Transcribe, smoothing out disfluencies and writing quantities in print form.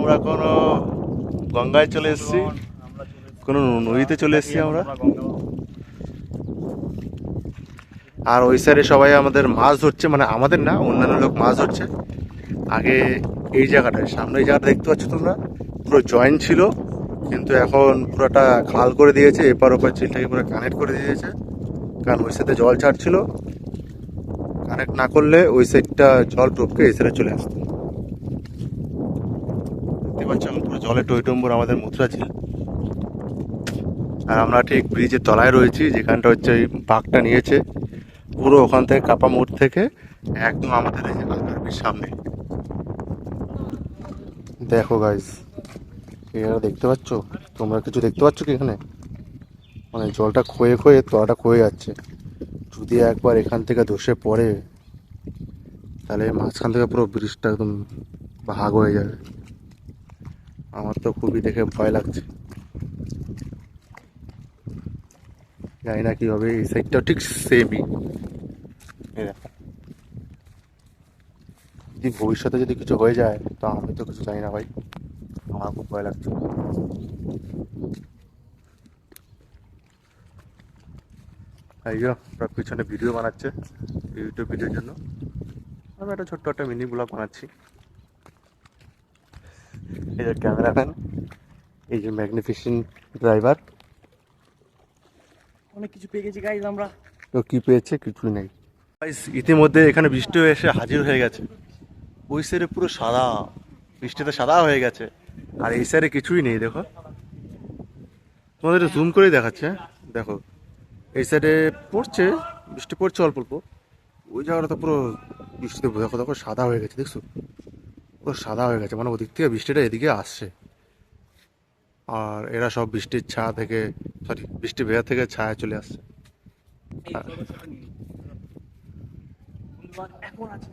আমরা কোনো গঙ্গায় চলে এসেছি, কোনো নদীতে চলে এসেছি আমরা। আর ওই সাইডে সবাই আমাদের মাছ ধরছে, মানে আমাদের না, অন্যান্য লোক মাছ ধরছে। আগে এই জায়গাটায়, সামনে এই জায়গাটা দেখতে পাচ্ছ তোমরা, পুরো জয়েন্ট ছিল, কিন্তু এখন পুরোটা খাল করে দিয়েছে, এপার ওপার চিলটাকে পুরো কানেক্ট করে দিয়েছে। কারণ ওই সাইডে জল ছাড়ছিল, কানেক্ট না করলে ওই সাইডটা জল টপকে এই সাইডে চলে আসতো। দেখতে পাচ্ছ এখন পুরো জলে টইটম্বুর আমাদের মথুরা ঝিল। আর আমরা ঠিক ব্রিজের তলায় রয়েছি, যেখানটা হচ্ছে ওই বাঘটা নিয়েছে, পুরো ওখান থেকে কাপা মোড় থেকে একদম আমাদের এই যে আলকার সামনে। দেখো গাইস, এরা দেখতে পাচ্ছ, তোমরা কিছু দেখতে পাচ্ছ কি এখানে? মানে জলটা ক্ষয়ে ক্ষয়ে তলাটা ক্ষয়ে যাচ্ছে। যদি একবার এখান থেকে ধসে পড়ে, তাহলে মাঝখান থেকে পুরো ব্রিজটা একদম ভাগ হয়ে যাবে। আমার তো খুবই দেখে ভয় লাগছে, জানি না কি হবে। এই সাইডটাও ঠিক সেমই। যদি ভবিষ্যতে যদি কিছু হয়ে যায়, তো আমি তো কিছু জানি না ভাই, আমার খুব ভয় লাগছে। এই যে ওরা পিছনে ভিডিও বানাচ্ছে, ইউটিউব ভিডিওর জন্য। আমি একটা ছোট্ট একটা মিনি ব্লগ বানাচ্ছি। এই যে ক্যামেরাম্যান, এই যে ম্যাগনিফিসেন্ট ড্রাইভার। অনেক কিছু পেয়ে গেছি গাইজ আমরা। তো কি পেয়েছে? কিছুই নেই। গাইস, ইতিমধ্যে এখানে বৃষ্টি এসে হাজির হয়ে গেছে। ওই সাইডে পুরো সাদা, বৃষ্টিতে সাদা হয়ে গেছে, আর এই সাইডে কিছুই নেই। দেখো, তোমাদের একটু জুম করেই দেখাচ্ছে, হ্যাঁ? দেখো, এই সাইডে পড়ছে, বৃষ্টি পড়ছে অল্প অল্প। ওই জায়গাটা তো পুরো বৃষ্টিতে, দেখো দেখো সাদা হয়ে গেছে, দেখছো? পুরো সাদা হয়ে গেছে, মানে ওদিক থেকে বৃষ্টিটা এদিকে আসছে। আর এরা সব বৃষ্টির ছায়া থেকে, সরি, বৃষ্টি ভেজা থেকে ছায়া চলে আসছে। এখন আছে।